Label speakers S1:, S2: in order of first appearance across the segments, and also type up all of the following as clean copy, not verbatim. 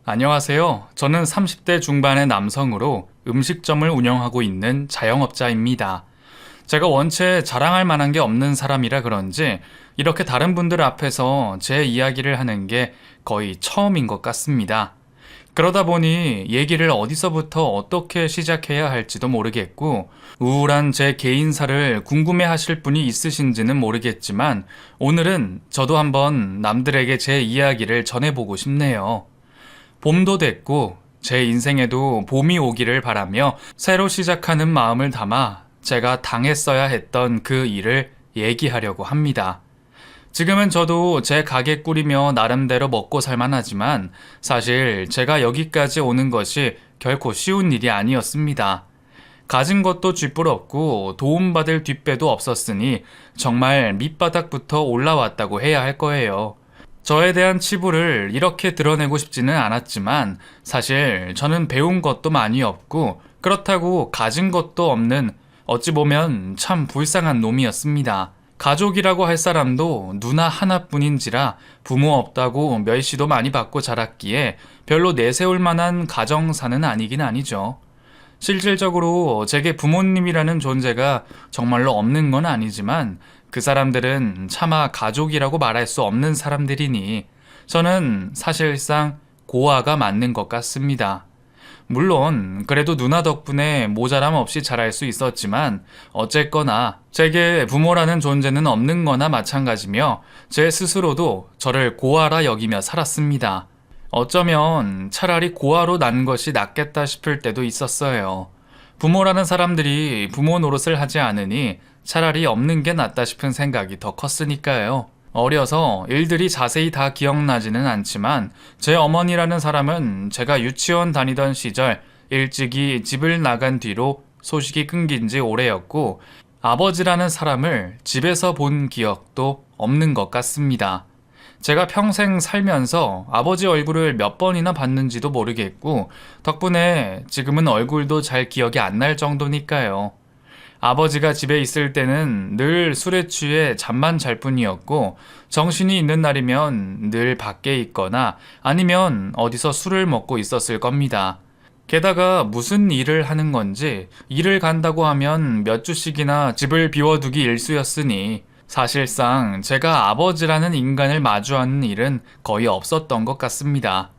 S1: 안녕하세요. 저는 30대 중반의 남성으로 음식점을 운영하고 있는 자영업자입니다. 제가 원체 자랑할 만한 게 없는 사람이라 그런지 이렇게 다른 분들 앞에서 제 이야기를 하는 게 거의 처음인 것 같습니다. 그러다 보니 얘기를 어디서부터 어떻게 시작해야 할지도 모르겠고, 우울한 제 개인사를 궁금해 하실 분이 있으신지는 모르겠지만, 오늘은 저도 한번 남들에게 제 이야기를 전해보고 싶네요. 봄도 됐고 제 인생에도 봄이 오기를 바라며 새로 시작하는 마음을 담아 제가 당했어야 했던 그 일을 얘기하려고 합니다. 지금은 저도 제 가게 꾸리며 나름대로 먹고 살만하지만 사실 제가 여기까지 오는 것이 결코 쉬운 일이 아니었습니다. 가진 것도 쥐뿔없고 도움받을 뒷배도 없었으니 정말 밑바닥부터 올라왔다고 해야 할 거예요. 저에 대한 치부를 이렇게 드러내고 싶지는 않았지만 사실 저는 배운 것도 많이 없고 그렇다고 가진 것도 없는 어찌 보면 참 불쌍한 놈이었습니다. 가족이라고 할 사람도 누나 하나뿐인지라 부모 없다고 멸시도 많이 받고 자랐기에 별로 내세울 만한 가정사는 아니긴 아니죠. 실질적으로 제게 부모님이라는 존재가 정말로 없는 건 아니지만 그 사람들은 차마 가족이라고 말할 수 없는 사람들이니 저는 사실상 고아가 맞는 것 같습니다. 물론 그래도 누나 덕분에 모자람 없이 자랄 수 있었지만 어쨌거나 제게 부모라는 존재는 없는 거나 마찬가지며 제 스스로도 저를 고아라 여기며 살았습니다. 어쩌면 차라리 고아로 난 것이 낫겠다 싶을 때도 있었어요. 부모라는 사람들이 부모 노릇을 하지 않으니 차라리 없는 게 낫다 싶은 생각이 더 컸으니까요. 어려서 일들이 자세히 다 기억나지는 않지만 제 어머니라는 사람은 제가 유치원 다니던 시절 일찍이 집을 나간 뒤로 소식이 끊긴 지 오래였고 아버지라는 사람을 집에서 본 기억도 없는 것 같습니다. 제가 평생 살면서 아버지 얼굴을 몇 번이나 봤는지도 모르겠고 덕분에 지금은 얼굴도 잘 기억이 안 날 정도니까요. 아버지가 집에 있을 때는 늘 술에 취해 잠만 잘 뿐이었고 정신이 있는 날이면 늘 밖에 있거나 아니면 어디서 술을 먹고 있었을 겁니다. 게다가 무슨 일을 하는 건지 일을 간다고 하면 몇 주씩이나 집을 비워두기 일쑤였으니 사실상 제가 아버지라는 인간을 마주하는 일은 거의 없었던 것 같습니다.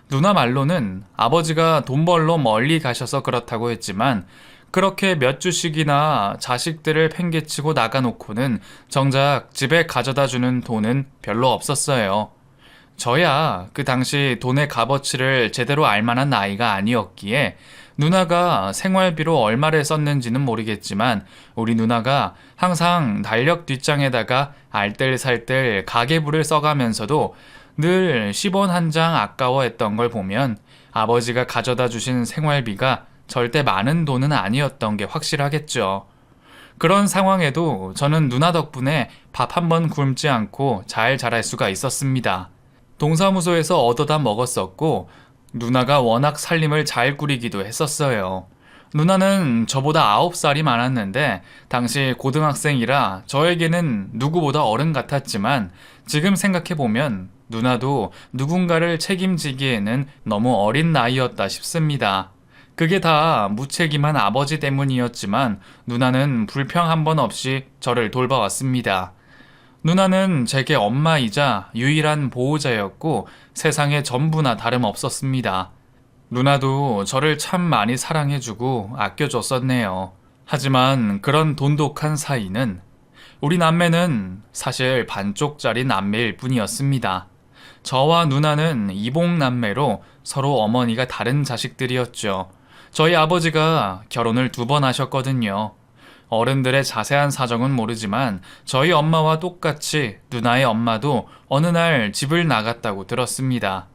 S1: 누나 말로는 아버지가 돈 벌러 멀리 가셔서 그렇다고 했지만 그렇게 몇 주씩이나 자식들을 팽개치고 나가놓고는 정작 집에 가져다 주는 돈은 별로 없었어요. 저야 그 당시 돈의 값어치를 제대로 알 만한 나이가 아니었기에 누나가 생활비로 얼마를 썼는지는 모르겠지만 우리 누나가 항상 달력 뒷장에다가 알뜰살뜰 가계부를 써가면서도 늘 10원 한 장 아까워했던 걸 보면 아버지가 가져다 주신 생활비가 절대 많은 돈은 아니었던 게 확실하겠죠. 그런 상황에도 저는 누나 덕분에 밥 한 번 굶지 않고 잘 자랄 수가 있었습니다. 동사무소에서 얻어다 먹었었고 누나가 워낙 살림을 잘 꾸리기도 했었어요. 누나는 저보다 9살이 많았는데 당시 고등학생이라 저에게는 누구보다 어른 같았지만 지금 생각해보면 누나도 누군가를 책임지기에는 너무 어린 나이였다 싶습니다. 그게 다 무책임한 아버지 때문이었지만 누나는 불평 한 번 없이 저를 돌봐왔습니다. 누나는 제게 엄마이자 유일한 보호자였고 세상의 전부나 다름없었습니다. 누나도 저를 참 많이 사랑해주고 아껴줬었네요. 하지만 그런 돈독한 사이는 우리 남매는 사실 반쪽짜리 남매일 뿐이었습니다. 저와 누나는 이복남매로 서로 어머니가 다른 자식들이었죠. 저희 아버지가 결혼을 2번 하셨거든요. 어른들의 자세한 사정은 모르지만 저희 엄마와 똑같이 누나의 엄마도 어느 날 집을 나갔다고 들었습니다.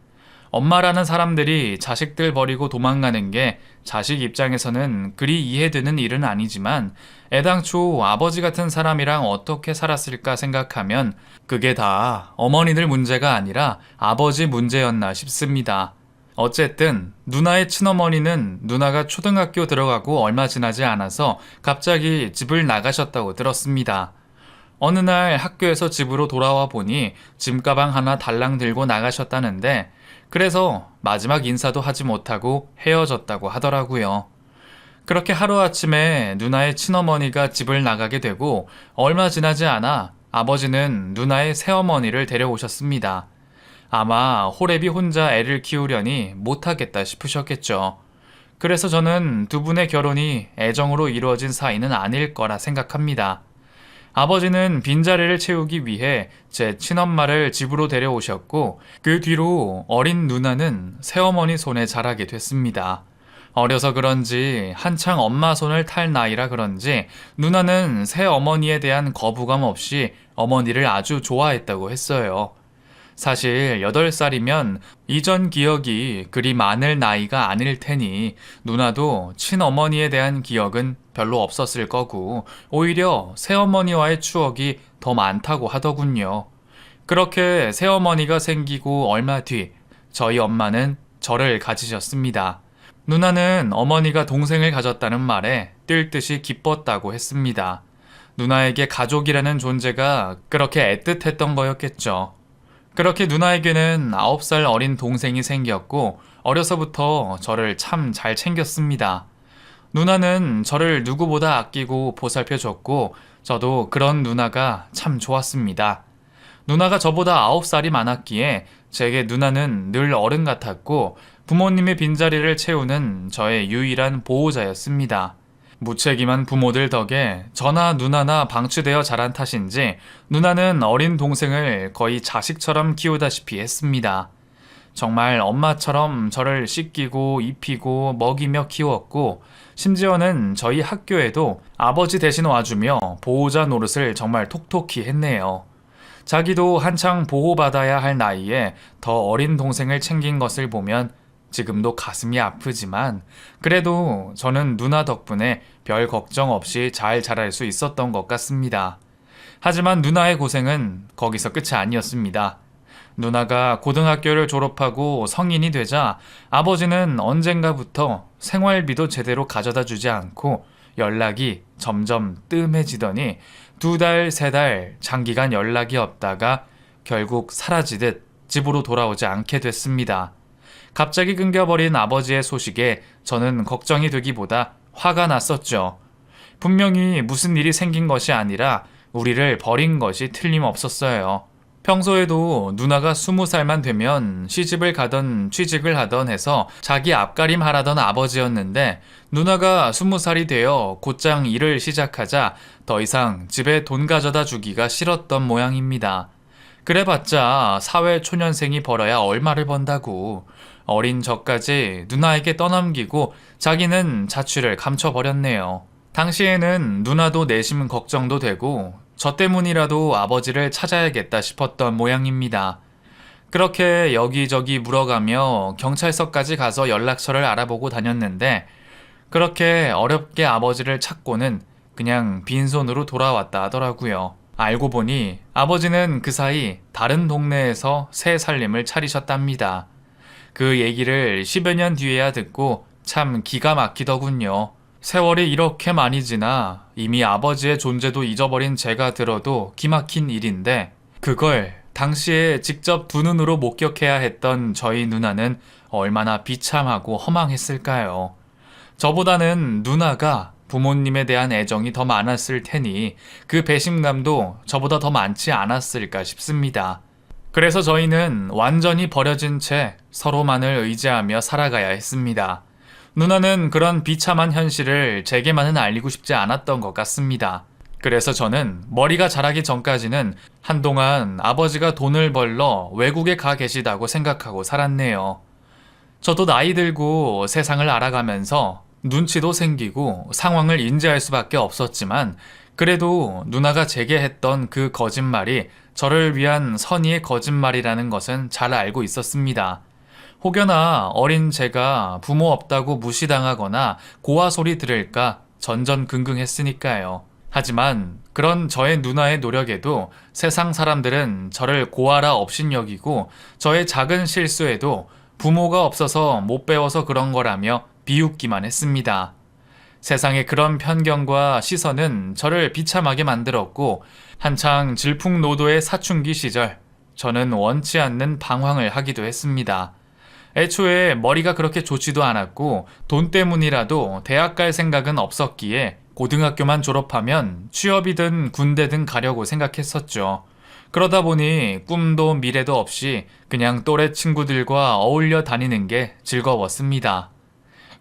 S1: 엄마라는 사람들이 자식들 버리고 도망가는 게 자식 입장에서는 그리 이해되는 일은 아니지만 애당초 아버지 같은 사람이랑 어떻게 살았을까 생각하면 그게 다 어머니들 문제가 아니라 아버지 문제였나 싶습니다. 어쨌든 누나의 친어머니는 누나가 초등학교 들어가고 얼마 지나지 않아서 갑자기 집을 나가셨다고 들었습니다. 어느 날 학교에서 집으로 돌아와 보니 짐가방 하나 달랑 들고 나가셨다는데 그래서 마지막 인사도 하지 못하고 헤어졌다고 하더라고요. 그렇게 하루아침에 누나의 친어머니가 집을 나가게 되고 얼마 지나지 않아 아버지는 누나의 새어머니를 데려오셨습니다. 아마 호랩이 혼자 애를 키우려니 못하겠다 싶으셨겠죠. 그래서 저는 두 분의 결혼이 애정으로 이루어진 사이는 아닐 거라 생각합니다. 아버지는 빈자리를 채우기 위해 제 친엄마를 집으로 데려오셨고 그 뒤로 어린 누나는 새어머니 손에 자라게 됐습니다. 어려서 그런지 한창 엄마 손을 탈 나이라 그런지 누나는 새어머니에 대한 거부감 없이 어머니를 아주 좋아했다고 했어요. 사실 8살이면 이전 기억이 그리 많을 나이가 아닐 테니 누나도 친어머니에 대한 기억은 별로 없었을 거고 오히려 새어머니와의 추억이 더 많다고 하더군요. 그렇게 새어머니가 생기고 얼마 뒤 저희 엄마는 저를 가지셨습니다. 누나는 어머니가 동생을 가졌다는 말에 뛸 듯이 기뻤다고 했습니다. 누나에게 가족이라는 존재가 그렇게 애틋했던 거였겠죠. 그렇게 누나에게는 9살 어린 동생이 생겼고 어려서부터 저를 참 잘 챙겼습니다. 누나는 저를 누구보다 아끼고 보살펴줬고 저도 그런 누나가 참 좋았습니다. 누나가 저보다 9살이 많았기에 제게 누나는 늘 어른 같았고 부모님의 빈자리를 채우는 저의 유일한 보호자였습니다. 무책임한 부모들 덕에 저나 누나나 방치되어 자란 탓인지 누나는 어린 동생을 거의 자식처럼 키우다시피 했습니다. 정말 엄마처럼 저를 씻기고 입히고 먹이며 키웠고 심지어는 저희 학교에도 아버지 대신 와주며 보호자 노릇을 정말 톡톡히 했네요. 자기도 한창 보호받아야 할 나이에 더 어린 동생을 챙긴 것을 보면 지금도 가슴이 아프지만 그래도 저는 누나 덕분에 별 걱정 없이 잘 자랄 수 있었던 것 같습니다. 하지만 누나의 고생은 거기서 끝이 아니었습니다. 누나가 고등학교를 졸업하고 성인이 되자 아버지는 언젠가부터 생활비도 제대로 가져다 주지 않고 연락이 점점 뜸해지더니 2달, 3달 장기간 연락이 없다가 결국 사라지듯 집으로 돌아오지 않게 됐습니다. 갑자기 끊겨버린 아버지의 소식에 저는 걱정이 되기보다 화가 났었죠. 분명히 무슨 일이 생긴 것이 아니라 우리를 버린 것이 틀림없었어요. 평소에도 누나가 20살만 되면 시집을 가던 취직을 하던 해서 자기 앞가림 하라던 아버지였는데 누나가 20살이 되어 곧장 일을 시작하자 더 이상 집에 돈 가져다 주기가 싫었던 모양입니다. 그래봤자 사회 초년생이 벌어야 얼마를 번다고. 어린 저까지 누나에게 떠넘기고 자기는 자취를 감춰버렸네요. 당시에는 누나도 내심 걱정도 되고 저 때문이라도 아버지를 찾아야겠다 싶었던 모양입니다. 그렇게 여기저기 물어가며 경찰서까지 가서 연락처를 알아보고 다녔는데 그렇게 어렵게 아버지를 찾고는 그냥 빈손으로 돌아왔다 하더라고요. 알고 보니 아버지는 그 사이 다른 동네에서 새 살림을 차리셨답니다. 그 얘기를 10여 년 뒤에야 듣고 참 기가 막히더군요. 세월이 이렇게 많이 지나 이미 아버지의 존재도 잊어버린 제가 들어도 기막힌 일인데 그걸 당시에 직접 두 눈으로 목격해야 했던 저희 누나는 얼마나 비참하고 허망했을까요? 저보다는 누나가 부모님에 대한 애정이 더 많았을 테니 그 배신감도 저보다 더 많지 않았을까 싶습니다. 그래서 저희는 완전히 버려진 채 서로만을 의지하며 살아가야 했습니다. 누나는 그런 비참한 현실을 제게만은 알리고 싶지 않았던 것 같습니다. 그래서 저는 머리가 자라기 전까지는 한동안 아버지가 돈을 벌러 외국에 가 계시다고 생각하고 살았네요. 저도 나이 들고 세상을 알아가면서 눈치도 생기고 상황을 인지할 수밖에 없었지만 그래도 누나가 제게 했던 그 거짓말이 저를 위한 선의의 거짓말이라는 것은 잘 알고 있었습니다. 혹여나 어린 제가 부모 없다고 무시당하거나 고아 소리 들을까 전전긍긍했으니까요. 하지만 그런 저의 누나의 노력에도 세상 사람들은 저를 고아라 업신여기고 저의 작은 실수에도 부모가 없어서 못 배워서 그런 거라며 비웃기만 했습니다. 세상의 그런 편견과 시선은 저를 비참하게 만들었고 한창 질풍노도의 사춘기 시절 저는 원치 않는 방황을 하기도 했습니다. 애초에 머리가 그렇게 좋지도 않았고 돈 때문이라도 대학 갈 생각은 없었기에 고등학교만 졸업하면 취업이든 군대든 가려고 생각했었죠. 그러다 보니 꿈도 미래도 없이 그냥 또래 친구들과 어울려 다니는 게 즐거웠습니다.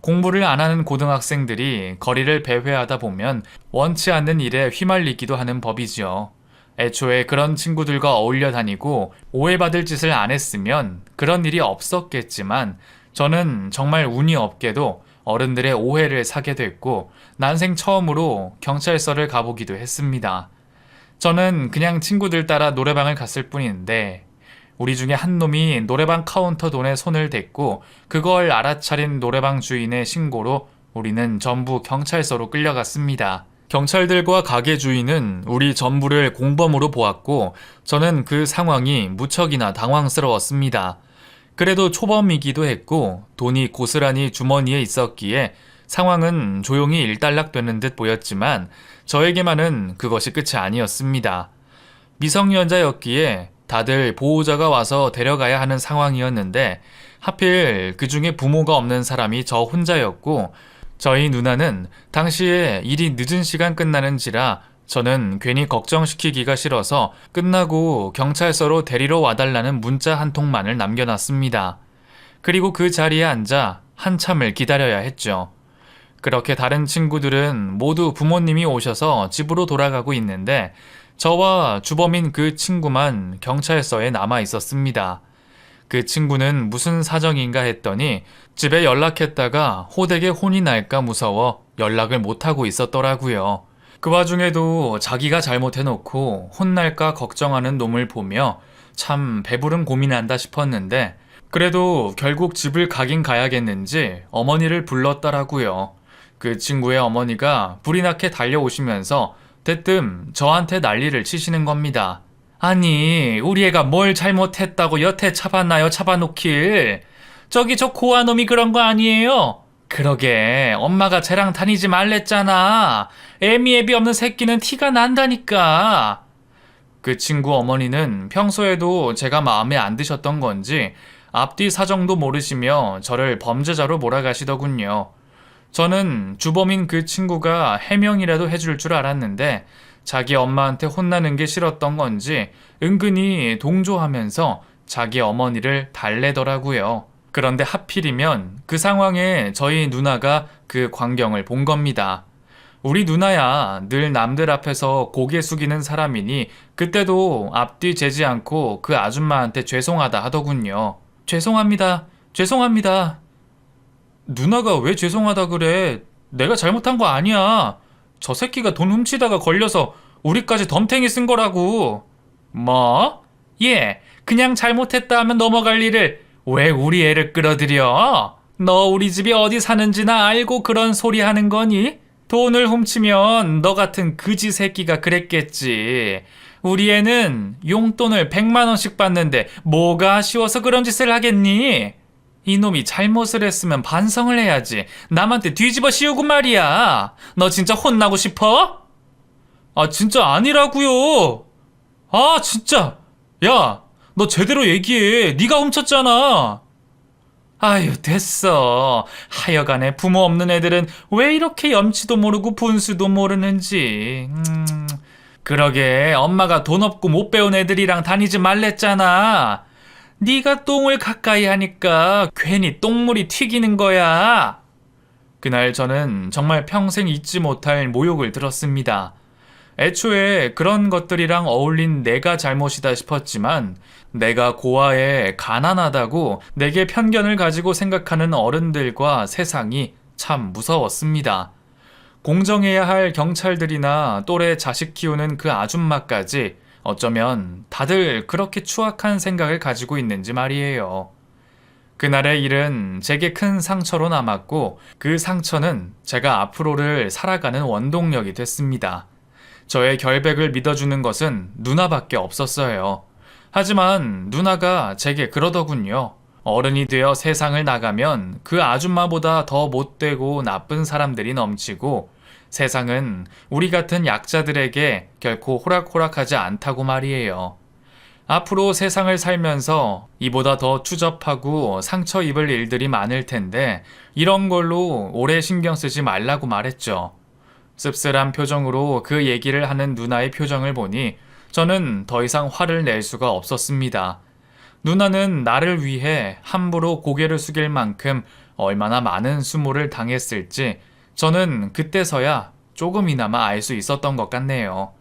S1: 공부를 안 하는 고등학생들이 거리를 배회하다 보면 원치 않는 일에 휘말리기도 하는 법이지요. 애초에 그런 친구들과 어울려 다니고 오해받을 짓을 안 했으면 그런 일이 없었겠지만 저는 정말 운이 없게도 어른들의 오해를 사게 됐고 난생 처음으로 경찰서를 가보기도 했습니다. 저는 그냥 친구들 따라 노래방을 갔을 뿐인데 우리 중에 한 놈이 노래방 카운터 돈에 손을 댔고 그걸 알아차린 노래방 주인의 신고로 우리는 전부 경찰서로 끌려갔습니다. 경찰들과 가게 주인은 우리 전부를 공범으로 보았고 저는 그 상황이 무척이나 당황스러웠습니다. 그래도 초범이기도 했고 돈이 고스란히 주머니에 있었기에 상황은 조용히 일단락되는 듯 보였지만 저에게만은 그것이 끝이 아니었습니다. 미성년자였기에 다들 보호자가 와서 데려가야 하는 상황이었는데 하필 그 중에 부모가 없는 사람이 저 혼자였고 저희 누나는 당시에 일이 늦은 시간 끝나는지라 저는 괜히 걱정시키기가 싫어서 끝나고 경찰서로 데리러 와달라는 문자 한 통만을 남겨놨습니다. 그리고 그 자리에 앉아 한참을 기다려야 했죠. 그렇게 다른 친구들은 모두 부모님이 오셔서 집으로 돌아가고 있는데 저와 주범인 그 친구만 경찰서에 남아 있었습니다. 그 친구는 무슨 사정인가 했더니 집에 연락했다가 호되게 혼이 날까 무서워 연락을 못하고 있었더라고요. 그 와중에도 자기가 잘못해놓고 혼날까 걱정하는 놈을 보며 참 배부른 고민한다 싶었는데 그래도 결국 집을 가긴 가야겠는지 어머니를 불렀더라고요. 그 친구의 어머니가 불이 나게 달려오시면서 대뜸 저한테 난리를 치시는 겁니다. 아니, 우리 애가 뭘 잘못했다고 여태 잡았나요, 잡아놓길. 저기 저 고아놈이 그런 거 아니에요? 그러게, 엄마가 쟤랑 다니지 말랬잖아. 애미애비 없는 새끼는 티가 난다니까. 그 친구 어머니는 평소에도 제가 마음에 안 드셨던 건지 앞뒤 사정도 모르시며 저를 범죄자로 몰아가시더군요. 저는 주범인 그 친구가 해명이라도 해줄 줄 알았는데 자기 엄마한테 혼나는 게 싫었던 건지 은근히 동조하면서 자기 어머니를 달래더라고요. 그런데 하필이면 그 상황에 저희 누나가 그 광경을 본 겁니다. 우리 누나야 늘 남들 앞에서 고개 숙이는 사람이니 그때도 앞뒤 재지 않고 그 아줌마한테 죄송하다 하더군요. 죄송합니다. 죄송합니다. 누나가 왜 죄송하다 그래? 내가 잘못한 거 아니야. 저 새끼가 돈 훔치다가 걸려서 우리까지 덤탱이 쓴 거라고. 뭐? 예, 그냥 잘못했다 하면 넘어갈 일을 왜 우리 애를 끌어들여? 너 우리 집이 어디 사는지나 알고 그런 소리 하는 거니? 돈을 훔치면 너 같은 그지 새끼가 그랬겠지. 우리 애는 용돈을 100만 원씩 받는데 뭐가 아쉬워서 그런 짓을 하겠니? 이놈이 잘못을 했으면 반성을 해야지. 남한테 뒤집어 씌우고 말이야. 너 진짜 혼나고 싶어? 아, 진짜 아니라고요. 아, 진짜. 야, 너 제대로 얘기해. 네가 훔쳤잖아. 아유, 됐어. 하여간에 부모 없는 애들은 왜 이렇게 염치도 모르고 분수도 모르는지. 그러게 엄마가 돈 없고 못 배운 애들이랑 다니지 말랬잖아. 네가 똥을 가까이 하니까 괜히 똥물이 튀기는 거야. 그날 저는 정말 평생 잊지 못할 모욕을 들었습니다. 애초에 그런 것들이랑 어울린 내가 잘못이다 싶었지만 내가 고아에 가난하다고 내게 편견을 가지고 생각하는 어른들과 세상이 참 무서웠습니다. 공정해야 할 경찰들이나 또래 자식 키우는 그 아줌마까지 어쩌면 다들 그렇게 추악한 생각을 가지고 있는지 말이에요. 그날의 일은 제게 큰 상처로 남았고 그 상처는 제가 앞으로를 살아가는 원동력이 됐습니다. 저의 결백을 믿어주는 것은 누나밖에 없었어요. 하지만 누나가 제게 그러더군요. 어른이 되어 세상을 나가면 그 아줌마보다 더 못되고 나쁜 사람들이 넘치고 세상은 우리 같은 약자들에게 결코 호락호락하지 않다고 말이에요. 앞으로 세상을 살면서 이보다 더 추접하고 상처 입을 일들이 많을 텐데 이런 걸로 오래 신경 쓰지 말라고 말했죠. 씁쓸한 표정으로 그 얘기를 하는 누나의 표정을 보니 저는 더 이상 화를 낼 수가 없었습니다. 누나는 나를 위해 함부로 고개를 숙일 만큼 얼마나 많은 수모를 당했을지 저는 그때서야 조금이나마 알 수 있었던 것 같네요.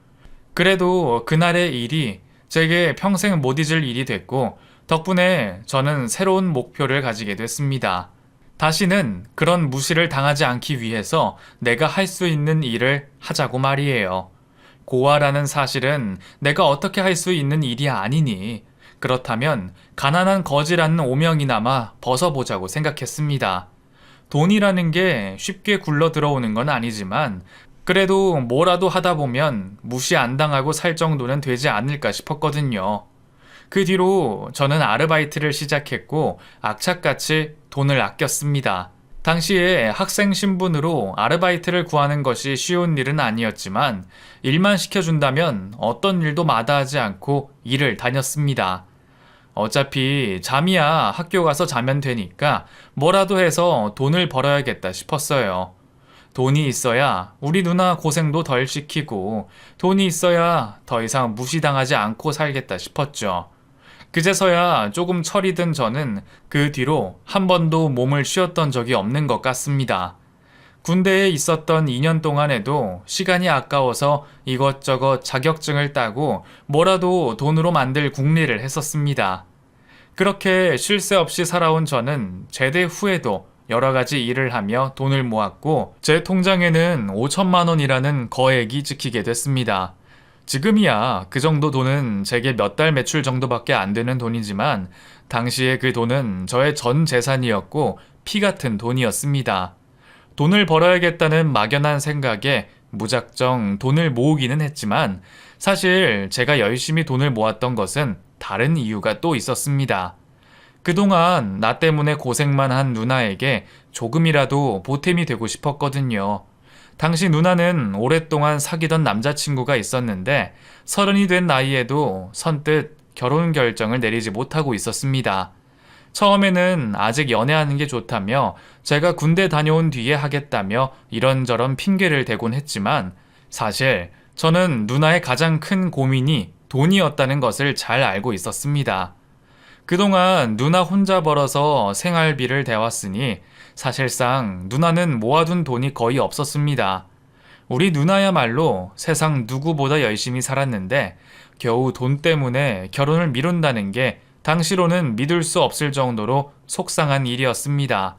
S1: 그래도 그날의 일이 제게 평생 못 잊을 일이 됐고 덕분에 저는 새로운 목표를 가지게 됐습니다. 다시는 그런 무시를 당하지 않기 위해서 내가 할 수 있는 일을 하자고 말이에요. 고아라는 사실은 내가 어떻게 할 수 있는 일이 아니니 그렇다면 가난한 거지라는 오명이나마 벗어보자고 생각했습니다. 돈이라는 게 쉽게 굴러 들어오는 건 아니지만 그래도 뭐라도 하다 보면 무시 안 당하고 살 정도는 되지 않을까 싶었거든요. 그 뒤로 저는 아르바이트를 시작했고 악착같이 돈을 아꼈습니다. 당시에 학생 신분으로 아르바이트를 구하는 것이 쉬운 일은 아니었지만 일만 시켜준다면 어떤 일도 마다하지 않고 일을 다녔습니다. 어차피 잠이야 학교 가서 자면 되니까 뭐라도 해서 돈을 벌어야겠다 싶었어요. 돈이 있어야 우리 누나 고생도 덜 시키고 돈이 있어야 더 이상 무시당하지 않고 살겠다 싶었죠. 그제서야 조금 철이 든 저는 그 뒤로 한 번도 몸을 쉬었던 적이 없는 것 같습니다. 군대에 있었던 2년 동안에도 시간이 아까워서 이것저것 자격증을 따고 뭐라도 돈으로 만들 궁리를 했었습니다. 그렇게 쉴 새 없이 살아온 저는 제대 후에도 여러 가지 일을 하며 돈을 모았고 제 통장에는 5천만 원이라는 거액이 찍히게 됐습니다. 지금이야 그 정도 돈은 제게 몇 달 매출 정도밖에 안 되는 돈이지만 당시에 그 돈은 저의 전 재산이었고 피 같은 돈이었습니다. 돈을 벌어야겠다는 막연한 생각에 무작정 돈을 모으기는 했지만 사실 제가 열심히 돈을 모았던 것은 다른 이유가 또 있었습니다. 그동안 나 때문에 고생만 한 누나에게 조금이라도 보탬이 되고 싶었거든요. 당시 누나는 오랫동안 사귀던 남자친구가 있었는데 30이 된 나이에도 선뜻 결혼 결정을 내리지 못하고 있었습니다. 처음에는 아직 연애하는 게 좋다며 제가 군대 다녀온 뒤에 하겠다며 이런저런 핑계를 대곤 했지만 사실 저는 누나의 가장 큰 고민이 돈이었다는 것을 잘 알고 있었습니다. 그동안 누나 혼자 벌어서 생활비를 대왔으니 사실상 누나는 모아둔 돈이 거의 없었습니다. 우리 누나야말로 세상 누구보다 열심히 살았는데 겨우 돈 때문에 결혼을 미룬다는 게 당시로는 믿을 수 없을 정도로 속상한 일이었습니다.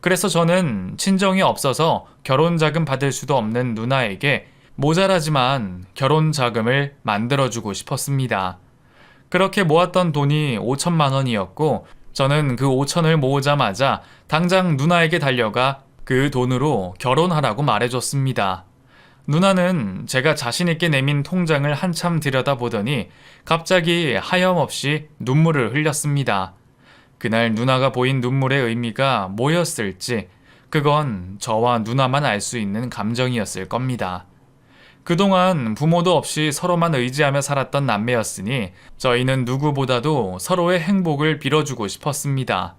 S1: 그래서 저는 친정이 없어서 결혼 자금 받을 수도 없는 누나에게 모자라지만 결혼 자금을 만들어주고 싶었습니다. 그렇게 모았던 돈이 5천만 원이었고 저는 그 5천을 모으자마자 당장 누나에게 달려가 그 돈으로 결혼하라고 말해줬습니다. 누나는 제가 자신있게 내민 통장을 한참 들여다보더니 갑자기 하염없이 눈물을 흘렸습니다. 그날 누나가 보인 눈물의 의미가 뭐였을지 그건 저와 누나만 알 수 있는 감정이었을 겁니다. 그동안 부모도 없이 서로만 의지하며 살았던 남매였으니 저희는 누구보다도 서로의 행복을 빌어주고 싶었습니다.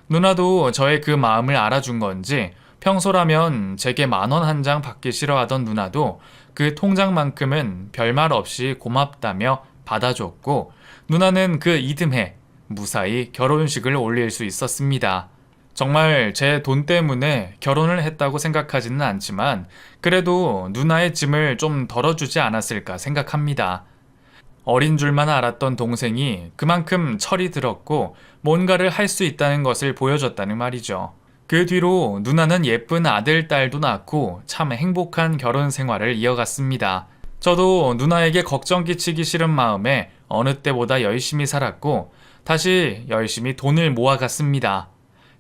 S1: 누나도 저의 그 마음을 알아준 건지 평소라면 제게 10,000원 한 장 받기 싫어하던 누나도 그 통장만큼은 별말 없이 고맙다며 받아줬고 누나는 그 이듬해 무사히 결혼식을 올릴 수 있었습니다. 정말 제 돈 때문에 결혼을 했다고 생각하지는 않지만 그래도 누나의 짐을 좀 덜어주지 않았을까 생각합니다. 어린 줄만 알았던 동생이 그만큼 철이 들었고 뭔가를 할 수 있다는 것을 보여줬다는 말이죠. 그 뒤로 누나는 예쁜 아들, 딸도 낳고 참 행복한 결혼 생활을 이어갔습니다. 저도 누나에게 걱정 끼치기 싫은 마음에 어느 때보다 열심히 살았고 다시 열심히 돈을 모아갔습니다.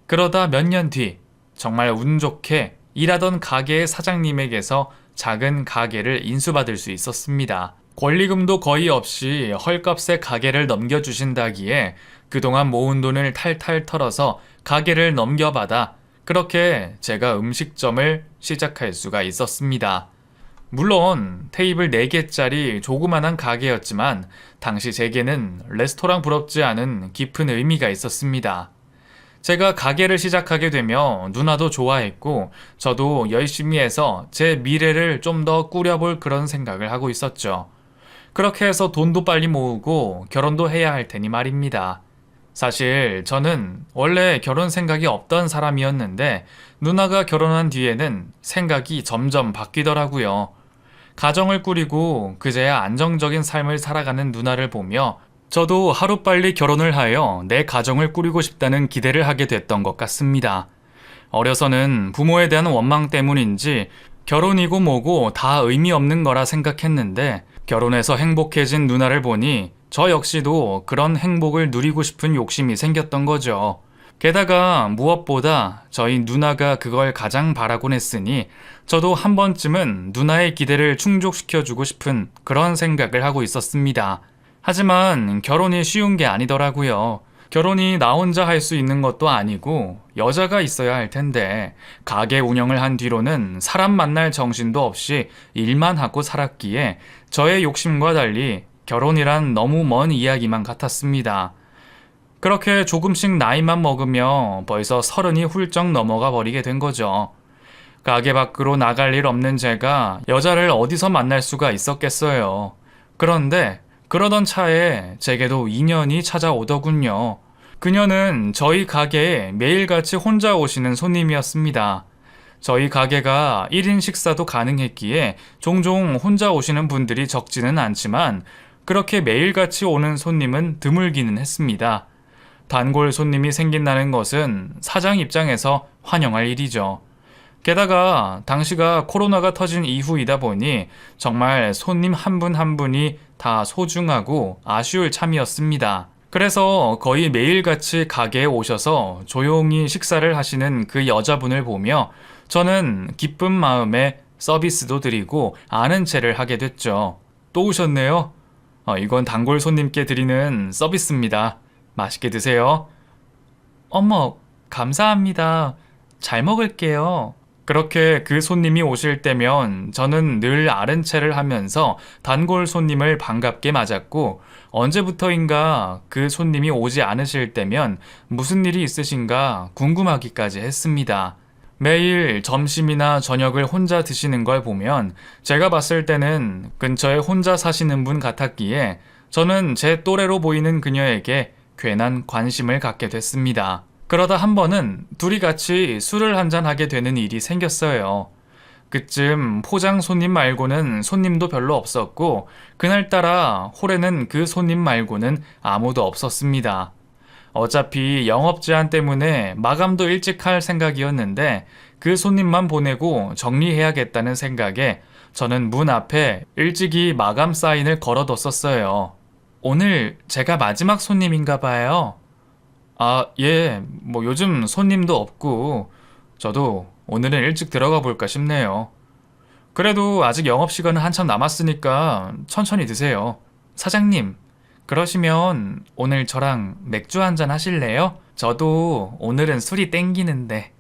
S1: 그러다 몇 년 뒤 정말 운 좋게 일하던 가게의 사장님에게서 작은 가게를 인수받을 수 있었습니다. 권리금도 거의 없이 헐값에 가게를 넘겨주신다기에 그동안 모은 돈을 탈탈 털어서 가게를 넘겨받아 그렇게 제가 음식점을 시작할 수가 있었습니다. 물론 테이블 4개짜리 조그만한 가게였지만 당시 제게는 레스토랑 부럽지 않은 깊은 의미가 있었습니다. 제가 가게를 시작하게 되며 누나도 좋아했고 저도 열심히 해서 제 미래를 좀 더 꾸려볼 그런 생각을 하고 있었죠. 그렇게 해서 돈도 빨리 모으고 결혼도 해야 할 테니 말입니다. 사실 저는 원래 결혼 생각이 없던 사람이었는데 누나가 결혼한 뒤에는 생각이 점점 바뀌더라고요. 가정을 꾸리고 그제야 안정적인 삶을 살아가는 누나를 보며 저도 하루빨리 결혼을 하여 내 가정을 꾸리고 싶다는 기대를 하게 됐던 것 같습니다. 어려서는 부모에 대한 원망 때문인지 결혼이고 뭐고 다 의미 없는 거라 생각했는데 결혼해서 행복해진 누나를 보니 저 역시도 그런 행복을 누리고 싶은 욕심이 생겼던 거죠. 게다가 무엇보다 저희 누나가 그걸 가장 바라곤 했으니 저도 한 번쯤은 누나의 기대를 충족시켜주고 싶은 그런 생각을 하고 있었습니다. 하지만 결혼이 쉬운 게 아니더라고요. 결혼이 나 혼자 할 수 있는 것도 아니고 여자가 있어야 할 텐데 가게 운영을 한 뒤로는 사람 만날 정신도 없이 일만 하고 살았기에 저의 욕심과 달리 결혼이란 너무 먼 이야기만 같았습니다. 그렇게 조금씩 나이만 먹으며 벌써 30이 훌쩍 넘어가 버리게 된 거죠. 가게 밖으로 나갈 일 없는 제가 여자를 어디서 만날 수가 있었겠어요. 그런데 그러던 차에 제게도 인연이 찾아오더군요. 그녀는 저희 가게에 매일같이 혼자 오시는 손님이었습니다. 저희 가게가 1인 식사도 가능했기에 종종 혼자 오시는 분들이 적지는 않지만 그렇게 매일같이 오는 손님은 드물기는 했습니다. 단골 손님이 생긴다는 것은 사장 입장에서 환영할 일이죠. 게다가 당시가 코로나가 터진 이후이다 보니 정말 손님 한 분 한 분이 다 소중하고 아쉬울 참이었습니다. 그래서 거의 매일같이 가게에 오셔서 조용히 식사를 하시는 그 여자분을 보며 저는 기쁜 마음에 서비스도 드리고 아는 체를 하게 됐죠. 또 오셨네요. 이건 단골 손님께 드리는 서비스입니다. 맛있게 드세요. 어머, 감사합니다. 잘 먹을게요. 그렇게 그 손님이 오실 때면 저는 늘 아른 체를 하면서 단골 손님을 반갑게 맞았고 언제부터인가 그 손님이 오지 않으실 때면 무슨 일이 있으신가 궁금하기까지 했습니다. 매일 점심이나 저녁을 혼자 드시는 걸 보면 제가 봤을 때는 근처에 혼자 사시는 분 같았기에 저는 제 또래로 보이는 그녀에게 괜한 관심을 갖게 됐습니다. 그러다 한 번은 둘이 같이 술을 한잔하게 되는 일이 생겼어요. 그쯤 포장 손님 말고는 손님도 별로 없었고 그날따라 홀에는 그 손님 말고는 아무도 없었습니다. 어차피 영업 제한 때문에 마감도 일찍 할 생각이었는데 그 손님만 보내고 정리해야겠다는 생각에 저는 문 앞에 일찍이 마감 사인을 걸어뒀었어요. 오늘 제가 마지막 손님인가 봐요. 아, 예, 요즘 손님도 없고 저도 오늘은 일찍 들어가 볼까 싶네요. 그래도 아직 영업시간은 한참 남았으니까 천천히 드세요. 사장님, 그러시면 오늘 저랑 맥주 한잔 하실래요? 저도 오늘은 술이 땡기는데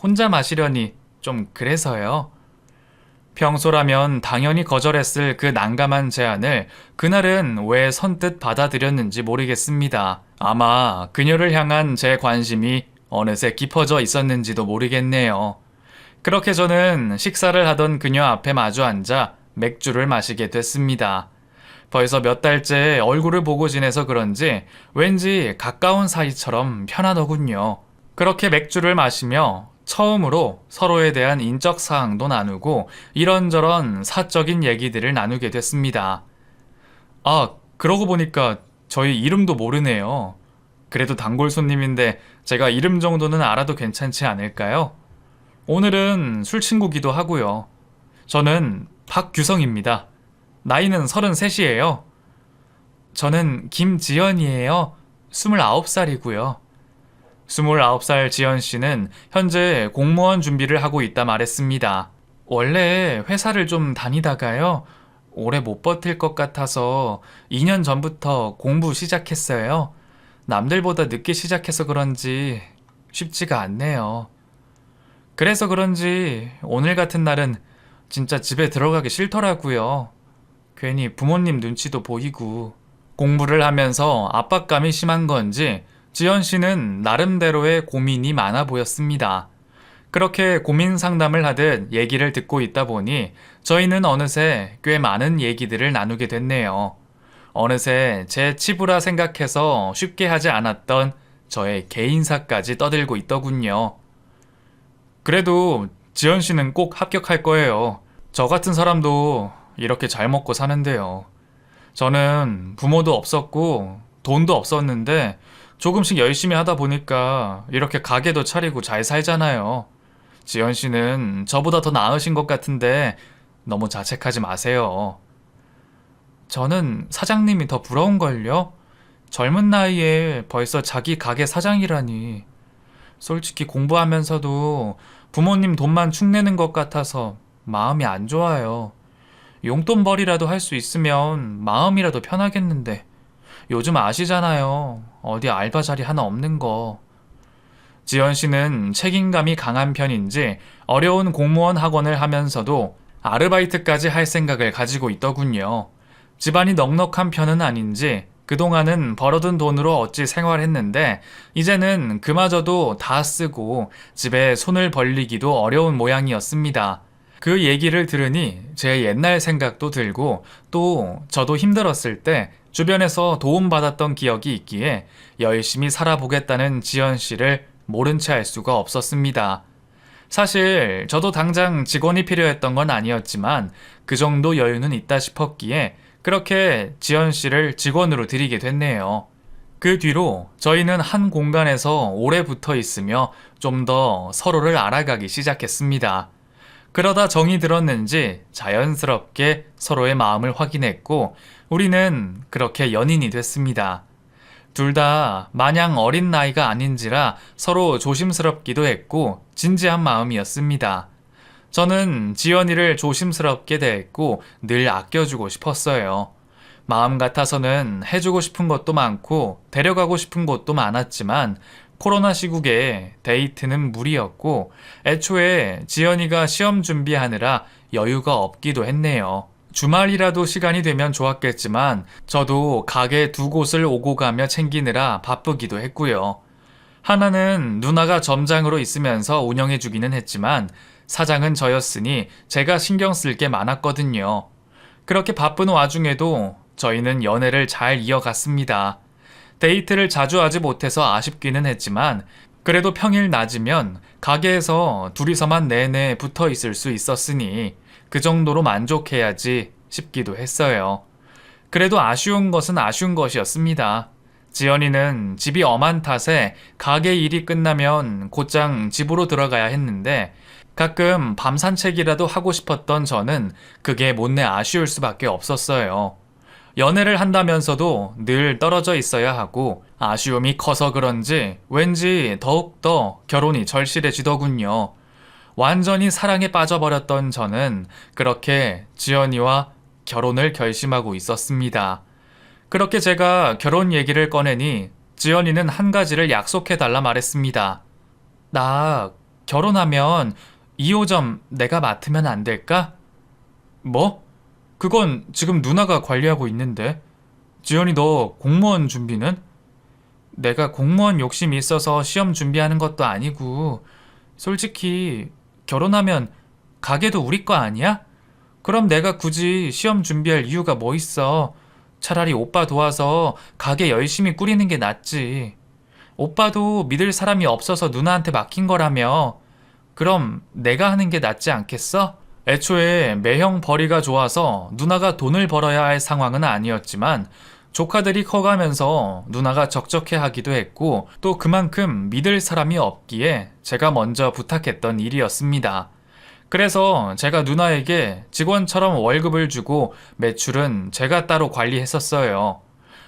S1: 혼자 마시려니 좀 그래서요. 평소라면 당연히 거절했을 그 난감한 제안을 그날은 왜 선뜻 받아들였는지 모르겠습니다. 아마 그녀를 향한 제 관심이 어느새 깊어져 있었는지도 모르겠네요. 그렇게 저는 식사를 하던 그녀 앞에 마주 앉아 맥주를 마시게 됐습니다. 벌써 몇 달째 얼굴을 보고 지내서 그런지 왠지 가까운 사이처럼 편하더군요. 그렇게 맥주를 마시며 처음으로 서로에 대한 인적 사항도 나누고 이런저런 사적인 얘기들을 나누게 됐습니다. 아, 그러고 보니까 저희 이름도 모르네요. 그래도 단골 손님인데 제가 이름 정도는 알아도 괜찮지 않을까요? 오늘은 술친구기도 하고요. 저는 박규성입니다. 나이는 33이에요. 저는 김지연이에요. 29살이고요. 29살 지연 씨는 현재 공무원 준비를 하고 있다 말했습니다. 원래 회사를 좀 다니다가요. 오래 못 버틸 것 같아서 2년 전부터 공부 시작했어요. 남들보다 늦게 시작해서 그런지 쉽지가 않네요. 그래서 그런지 오늘 같은 날은 진짜 집에 들어가기 싫더라고요. 괜히 부모님 눈치도 보이고. 공부를 하면서 압박감이 심한 건지 지연 씨는 나름대로의 고민이 많아 보였습니다. 그렇게 고민 상담을 하듯 얘기를 듣고 있다 보니 저희는 어느새 꽤 많은 얘기들을 나누게 됐네요. 어느새 제 치부라 생각해서 쉽게 하지 않았던 저의 개인사까지 떠들고 있더군요. 그래도 지연 씨는 꼭 합격할 거예요. 저 같은 사람도 이렇게 잘 먹고 사는데요. 저는 부모도 없었고 돈도 없었는데 조금씩 열심히 하다 보니까 이렇게 가게도 차리고 잘 살잖아요. 지연 씨는 저보다 더 나으신 것 같은데 너무 자책하지 마세요. 저는 사장님이 더 부러운걸요? 젊은 나이에 벌써 자기 가게 사장이라니. 솔직히 공부하면서도 부모님 돈만 축내는 것 같아서 마음이 안 좋아요. 용돈벌이라도 할 수 있으면 마음이라도 편하겠는데 요즘 아시잖아요. 어디 알바 자리 하나 없는 거. 지연 씨는 책임감이 강한 편인지 어려운 공무원 학원을 하면서도 아르바이트까지 할 생각을 가지고 있더군요. 집안이 넉넉한 편은 아닌지 그동안은 벌어둔 돈으로 어찌 생활했는데 이제는 그마저도 다 쓰고 집에 손을 벌리기도 어려운 모양이었습니다. 그 얘기를 들으니 제 옛날 생각도 들고 또 저도 힘들었을 때 주변에서 도움받았던 기억이 있기에 열심히 살아보겠다는 지연 씨를 모른 채 할 수가 없었습니다. 사실 저도 당장 직원이 필요했던 건 아니었지만 그 정도 여유는 있다 싶었기에 그렇게 지연 씨를 직원으로 들이게 됐네요. 그 뒤로 저희는 한 공간에서 오래 붙어 있으며 좀 더 서로를 알아가기 시작했습니다. 그러다 정이 들었는지 자연스럽게 서로의 마음을 확인했고 우리는 그렇게 연인이 됐습니다. 둘 다 마냥 어린 나이가 아닌지라 서로 조심스럽기도 했고 진지한 마음이었습니다. 저는 지연이를 조심스럽게 대했고 늘 아껴주고 싶었어요. 마음 같아서는 해주고 싶은 것도 많고 데려가고 싶은 곳도 많았지만 코로나 시국에 데이트는 무리였고 애초에 지연이가 시험 준비하느라 여유가 없기도 했네요. 주말이라도 시간이 되면 좋았겠지만 저도 가게 두 곳을 오고 가며 챙기느라 바쁘기도 했고요. 하나는 누나가 점장으로 있으면서 운영해주기는 했지만 사장은 저였으니 제가 신경 쓸 게 많았거든요. 그렇게 바쁜 와중에도 저희는 연애를 잘 이어갔습니다. 데이트를 자주 하지 못해서 아쉽기는 했지만 그래도 평일 낮이면 가게에서 둘이서만 내내 붙어 있을 수 있었으니 그 정도로 만족해야지 싶기도 했어요. 그래도 아쉬운 것은 아쉬운 것이었습니다. 지연이는 집이 엄한 탓에 가게 일이 끝나면 곧장 집으로 들어가야 했는데 가끔 밤 산책이라도 하고 싶었던 저는 그게 못내 아쉬울 수밖에 없었어요. 연애를 한다면서도 늘 떨어져 있어야 하고 아쉬움이 커서 그런지 왠지 더욱더 결혼이 절실해지더군요. 완전히 사랑에 빠져버렸던 저는 그렇게 지연이와 결혼을 결심하고 있었습니다. 그렇게 제가 결혼 얘기를 꺼내니 지연이는 한 가지를 약속해달라 말했습니다. 나 결혼하면 2호점 내가 맡으면 안 될까? 뭐? 그건 지금 누나가 관리하고 있는데. 지연이 너 공무원 준비는? 내가 공무원 욕심이 있어서 시험 준비하는 것도 아니고 솔직히 결혼하면 가게도 우리 거 아니야? 그럼 내가 굳이 시험 준비할 이유가 뭐 있어? 차라리 오빠 도와서 가게 열심히 꾸리는 게 낫지. 오빠도 믿을 사람이 없어서 누나한테 맡긴 거라며. 그럼 내가 하는 게 낫지 않겠어? 애초에 매형 벌이가 좋아서 누나가 돈을 벌어야 할 상황은 아니었지만 조카들이 커가면서 누나가 적적해 하기도 했고 또 그만큼 믿을 사람이 없기에 제가 먼저 부탁했던 일이었습니다. 그래서 제가 누나에게 직원처럼 월급을 주고 매출은 제가 따로 관리했었어요.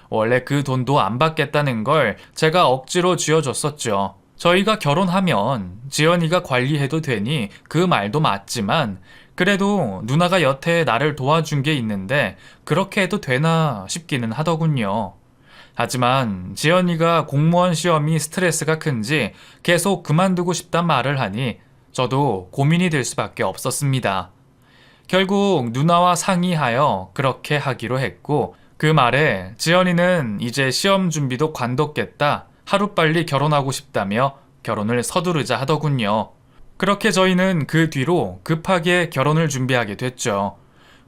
S1: 원래 그 돈도 안 받겠다는 걸 제가 억지로 쥐어줬었죠. 저희가 결혼하면 지연이가 관리해도 되니 그 말도 맞지만 그래도 누나가 여태 나를 도와준 게 있는데 그렇게 해도 되나 싶기는 하더군요. 하지만 지연이가 공무원 시험이 스트레스가 큰지 계속 그만두고 싶단 말을 하니 저도 고민이 될 수밖에 없었습니다. 결국 누나와 상의하여 그렇게 하기로 했고 그 말에 지연이는 이제 시험 준비도 관뒀겠다. 하루빨리 결혼하고 싶다며 결혼을 서두르자 하더군요. 그렇게 저희는 그 뒤로 급하게 결혼을 준비하게 됐죠.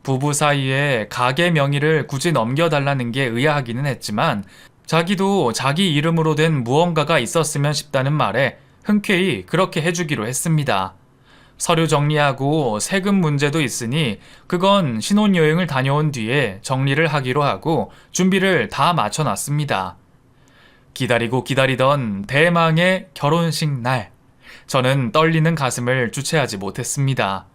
S1: 부부 사이에 가게 명의를 굳이 넘겨달라는 게 의아하기는 했지만 자기도 자기 이름으로 된 무언가가 있었으면 싶다는 말에 흔쾌히 그렇게 해주기로 했습니다. 서류 정리하고 세금 문제도 있으니 그건 신혼여행을 다녀온 뒤에 정리를 하기로 하고 준비를 다 마쳐놨습니다. 기다리고 기다리던 대망의 결혼식 날. 저는 떨리는 가슴을 주체하지 못했습니다.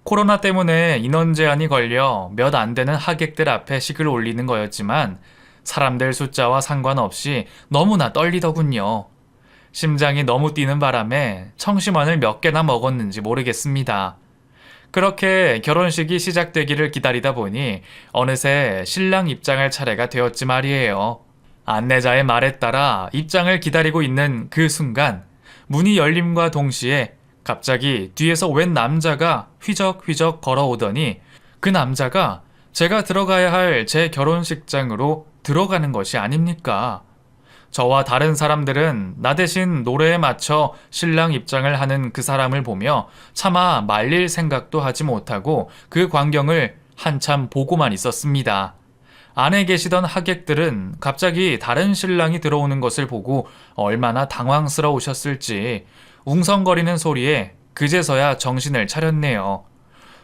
S1: 코로나 때문에 인원 제한이 걸려 몇 안 되는 하객들 앞에 식을 올리는 거였지만 사람들 숫자와 상관없이 너무나 떨리더군요. 심장이 너무 뛰는 바람에 청심환을 몇 개나 먹었는지 모르겠습니다. 그렇게 결혼식이 시작되기를 기다리다 보니 어느새 신랑 입장할 차례가 되었지 말이에요. 안내자의 말에 따라 입장을 기다리고 있는 그 순간 문이 열림과 동시에 갑자기 뒤에서 웬 남자가 휘적휘적 걸어오더니 그 남자가 제가 들어가야 할 제 결혼식장으로 들어가는 것이 아닙니까? 저와 다른 사람들은 나 대신 노래에 맞춰 신랑 입장을 하는 그 사람을 보며 차마 말릴 생각도 하지 못하고 그 광경을 한참 보고만 있었습니다. 안에 계시던 하객들은 갑자기 다른 신랑이 들어오는 것을 보고 얼마나 당황스러우셨을지 웅성거리는 소리에 그제서야 정신을 차렸네요.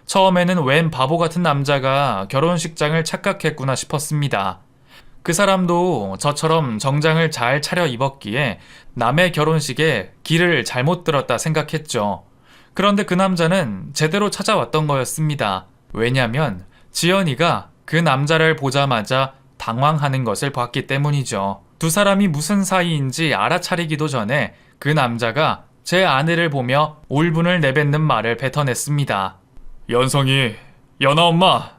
S1: 처음에는 웬 바보 같은 남자가 결혼식장을 착각했구나 싶었습니다. 그 사람도 저처럼 정장을 잘 차려 입었기에 남의 결혼식에 길을 잘못 들었다 생각했죠. 그런데 그 남자는 제대로 찾아왔던 거였습니다. 왜냐면 지연이가 그 남자를 보자마자 당황하는 것을 봤기 때문이죠. 두 사람이 무슨 사이인지 알아차리기도 전에 그 남자가 제 아내를 보며 울분을 내뱉는 말을 뱉어냈습니다. 연성이, 연아 엄마,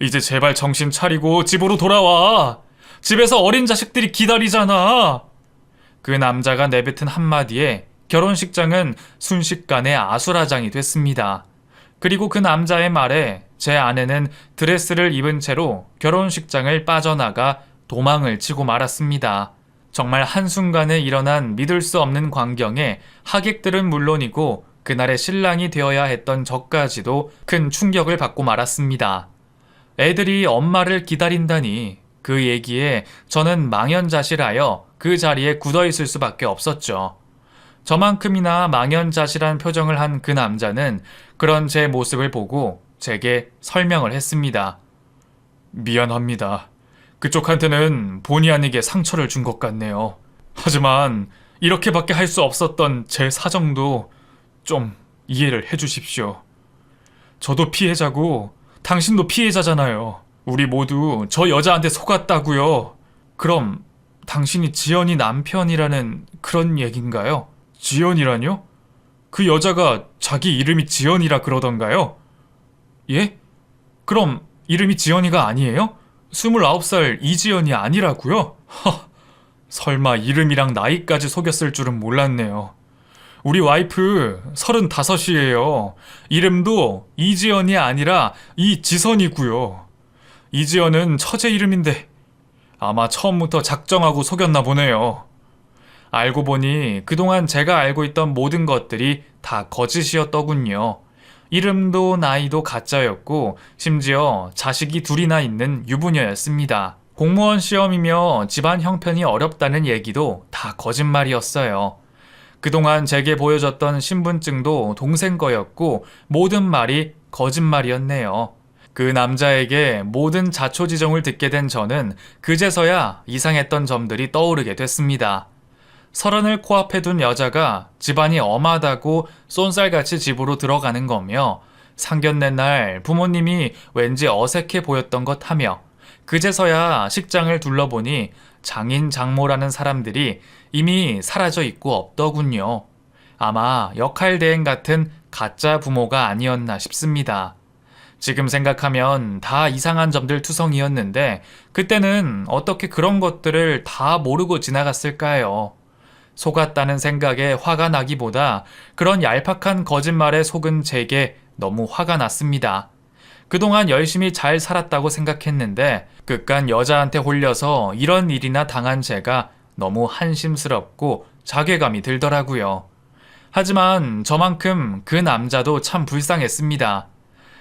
S1: 이제 제발 정신 차리고 집으로 돌아와. 집에서 어린 자식들이 기다리잖아. 그 남자가 내뱉은 한마디에 결혼식장은 순식간에 아수라장이 됐습니다. 그리고 그 남자의 말에 제 아내는 드레스를 입은 채로 결혼식장을 빠져나가 도망을 치고 말았습니다. 정말 한순간에 일어난 믿을 수 없는 광경에 하객들은 물론이고 그날의 신랑이 되어야 했던 저까지도 큰 충격을 받고 말았습니다. 애들이 엄마를 기다린다니 그 얘기에 저는 망연자실하여 그 자리에 굳어있을 수밖에 없었죠. 저만큼이나 망연자실한 표정을 한 그 남자는 그런 제 모습을 보고 제게 설명을 했습니다. 미안합니다. 그쪽한테는 본의 아니게 상처를 준 것 같네요. 하지만 이렇게밖에 할 수 없었던 제 사정도 좀 이해를 해주십시오. 저도 피해자고 당신도 피해자잖아요. 우리 모두 저 여자한테 속았다고요. 그럼 당신이 지연이 남편이라는 그런 얘긴가요? 지연이라뇨? 그 여자가 자기 이름이 지연이라 그러던가요? 예? 그럼 이름이 지연이가 아니에요? 29살 이지연이 아니라고요? 설마 이름이랑 나이까지 속였을 줄은 몰랐네요. 우리 와이프 35이에요. 이름도 이지연이 아니라 이지선이고요. 이지연은 처제 이름인데 아마 처음부터 작정하고 속였나 보네요. 알고 보니 그동안 제가 알고 있던 모든 것들이 다 거짓이었더군요. 이름도 나이도 가짜였고 심지어 자식이 둘이나 있는 유부녀였습니다. 공무원 시험이며 집안 형편이 어렵다는 얘기도 다 거짓말이었어요. 그동안 제게 보여줬던 신분증도 동생 거였고 모든 말이 거짓말이었네요. 그 남자에게 모든 자초지종을 듣게 된 저는 그제서야 이상했던 점들이 떠오르게 됐습니다. 30을 코앞에 둔 여자가 집안이 엄하다고 쏜살같이 집으로 들어가는 거며 상견례 날 부모님이 왠지 어색해 보였던 것 하며 그제서야 식장을 둘러보니 장인 장모라는 사람들이 이미 사라져 있고 없더군요. 아마 역할대행 같은 가짜 부모가 아니었나 싶습니다. 지금 생각하면 다 이상한 점들 투성이었는데 그때는 어떻게 그런 것들을 다 모르고 지나갔을까요? 속았다는 생각에 화가 나기보다 그런 얄팍한 거짓말에 속은 제게 너무 화가 났습니다. 그동안 열심히 잘 살았다고 생각했는데 그깟 여자한테 홀려서 이런 일이나 당한 제가 너무 한심스럽고 자괴감이 들더라고요. 하지만 저만큼 그 남자도 참 불쌍했습니다.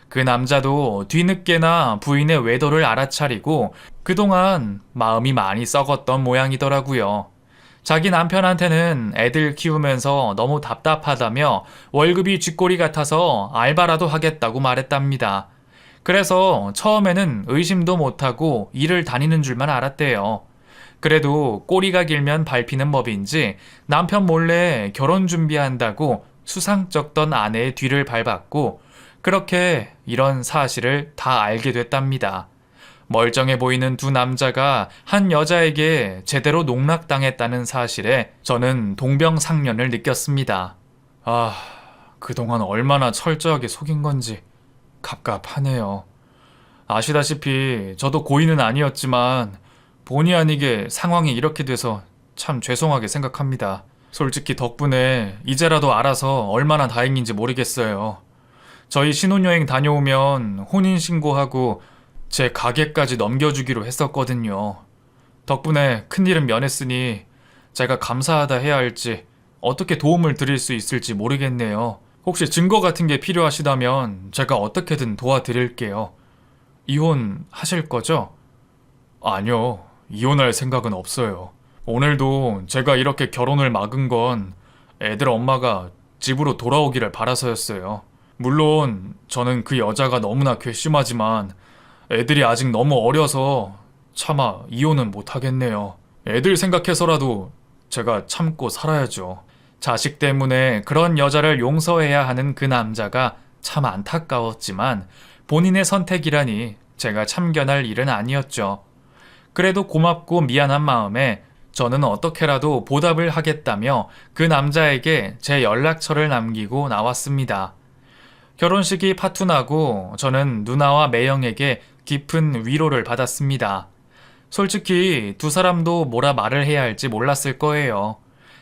S1: 그 남자도 뒤늦게나 부인의 외도를 알아차리고 그동안 마음이 많이 썩었던 모양이더라고요. 자기 남편한테는 애들 키우면서 너무 답답하다며 월급이 쥐꼬리 같아서 알바라도 하겠다고 말했답니다. 그래서 처음에는 의심도 못하고 일을 다니는 줄만 알았대요. 그래도 꼬리가 길면 밟히는 법인지 남편 몰래 결혼 준비한다고 수상 쩍던 아내의 뒤를 밟았고 그렇게 이런 사실을 다 알게 됐답니다. 멀쩡해 보이는 두 남자가 한 여자에게 제대로 농락당했다는 사실에 저는 동병상련을 느꼈습니다. 아, 그동안 얼마나 철저하게 속인 건지 갑갑하네요. 아시다시피 저도 고의는 아니었지만 본의 아니게 상황이 이렇게 돼서 참 죄송하게 생각합니다. 솔직히 덕분에 이제라도 알아서 얼마나 다행인지 모르겠어요. 저희 신혼여행 다녀오면 혼인신고하고 제 가게까지 넘겨주기로 했었거든요. 덕분에 큰일은 면했으니 제가 감사하다 해야 할지 어떻게 도움을 드릴 수 있을지 모르겠네요. 혹시 증거 같은 게 필요하시다면 제가 어떻게든 도와드릴게요. 이혼하실 거죠? 아니요. 이혼할 생각은 없어요. 오늘도 제가 이렇게 결혼을 막은 건 애들 엄마가 집으로 돌아오기를 바라서였어요. 물론 저는 그 여자가 너무나 괘씸하지만 애들이 아직 너무 어려서 차마 이혼은 못하겠네요. 애들 생각해서라도 제가 참고 살아야죠. 자식 때문에 그런 여자를 용서해야 하는 그 남자가 참 안타까웠지만 본인의 선택이라니 제가 참견할 일은 아니었죠. 그래도 고맙고 미안한 마음에 저는 어떻게라도 보답을 하겠다며 그 남자에게 제 연락처를 남기고 나왔습니다. 결혼식이 파투나고 저는 누나와 매형에게 깊은 위로를 받았습니다. 솔직히 두 사람도 뭐라 말을 해야 할지 몰랐을 거예요.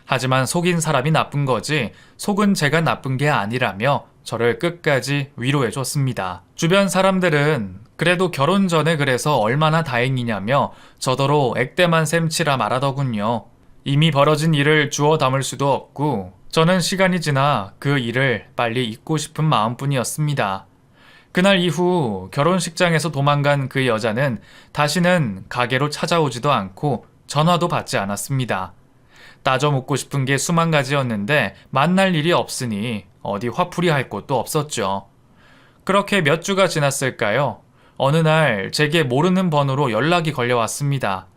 S1: 하지만 속인 사람이 나쁜 거지 속은 제가 나쁜 게 아니라며 저를 끝까지 위로해 줬습니다. 주변 사람들은 그래도 결혼 전에 그래서 얼마나 다행이냐며 저더러 액대만 셈치라 말하더군요. 이미 벌어진 일을 주워 담을 수도 없고 저는 시간이 지나 그 일을 빨리 잊고 싶은 마음뿐이었습니다. 그날 이후 결혼식장에서 도망간 그 여자는 다시는 가게로 찾아오지도 않고 전화도 받지 않았습니다. 따져 묻고 싶은 게 수만 가지였는데 만날 일이 없으니 어디 화풀이 할 곳도 없었죠. 그렇게 몇 주가 지났을까요? 어느 날 제게 모르는 번호로 연락이 걸려왔습니다.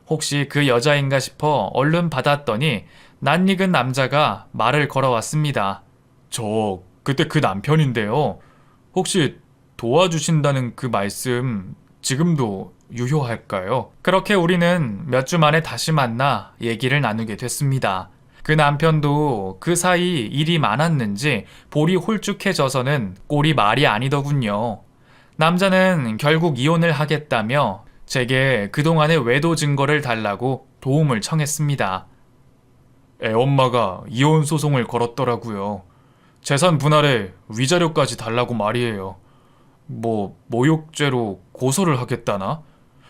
S1: 혹시 그 여자인가 싶어 얼른 받았더니 낯익은 남자가 말을 걸어왔습니다. 저 그때 그 남편인데요. 혹시 도와주신다는 그 말씀 지금도 유효할까요? 그렇게 우리는 몇 주 만에 다시 만나 얘기를 나누게 됐습니다. 그 남편도 그 사이 일이 많았는지 볼이 홀쭉해져서는 꼴이 말이 아니더군요. 남자는 결국 이혼을 하겠다며 제게 그동안의 외도 증거를 달라고 도움을 청했습니다. 애엄마가 이혼 소송을 걸었더라고요. 재산 분할에 위자료까지 달라고 말이에요. 모욕죄로 고소를 하겠다나?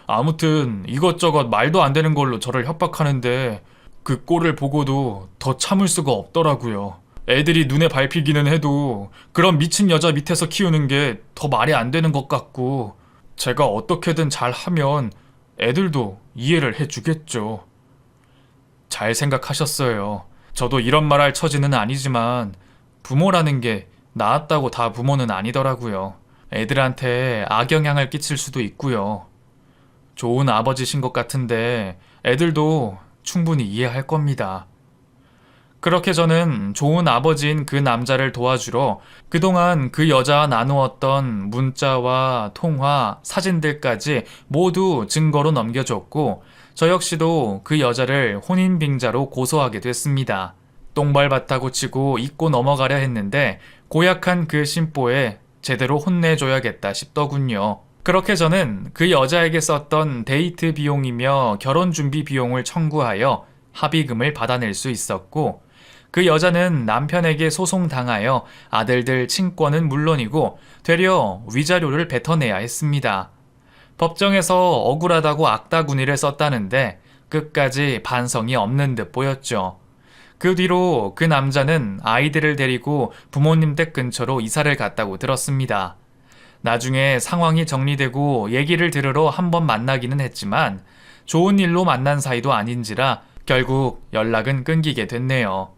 S1: 아무튼 이것저것 말도 안 되는 걸로 저를 협박하는데 그 꼴을 보고도 더 참을 수가 없더라고요. 애들이 눈에 밟히기는 해도 그런 미친 여자 밑에서 키우는 게 더 말이 안 되는 것 같고 제가 어떻게든 잘하면 애들도 이해를 해주겠죠. 잘 생각하셨어요. 저도 이런 말 할 처지는 아니지만 부모라는 게 낳았다고 다 부모는 아니더라고요. 애들한테 악영향을 끼칠 수도 있고요. 좋은 아버지신 것 같은데 애들도 충분히 이해할 겁니다. 그렇게 저는 좋은 아버지인 그 남자를 도와주러 그동안 그 여자와 나누었던 문자와 통화, 사진들까지 모두 증거로 넘겨줬고 저 역시도 그 여자를 혼인빙자로 고소하게 됐습니다. 똥발바타고 치고 잊고 넘어가려 했는데 고약한 그 심보에 제대로 혼내줘야겠다 싶더군요. 그렇게 저는 그 여자에게 썼던 데이트 비용이며 결혼 준비 비용을 청구하여 합의금을 받아낼 수 있었고 그 여자는 남편에게 소송당하여 아들들 친권은 물론이고 되려 위자료를 뱉어내야 했습니다. 법정에서 억울하다고 악다구니를 썼다는데 끝까지 반성이 없는 듯 보였죠. 그 뒤로 그 남자는 아이들을 데리고 부모님 댁 근처로 이사를 갔다고 들었습니다. 나중에 상황이 정리되고 얘기를 들으러 한번 만나기는 했지만 좋은 일로 만난 사이도 아닌지라 결국 연락은 끊기게 됐네요.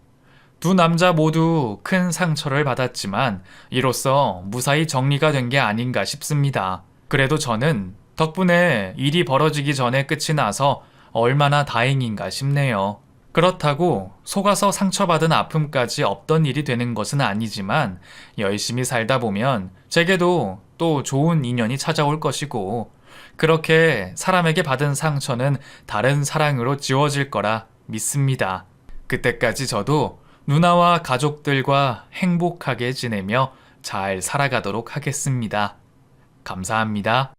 S1: 두 남자 모두 큰 상처를 받았지만 이로써 무사히 정리가 된 게 아닌가 싶습니다. 그래도 저는 덕분에 일이 벌어지기 전에 끝이 나서 얼마나 다행인가 싶네요. 그렇다고 속아서 상처받은 아픔까지 없던 일이 되는 것은 아니지만 열심히 살다 보면 제게도 또 좋은 인연이 찾아올 것이고 그렇게 사람에게 받은 상처는 다른 사랑으로 지워질 거라 믿습니다. 그때까지 저도 누나와 가족들과 행복하게 지내며 잘 살아가도록 하겠습니다. 감사합니다.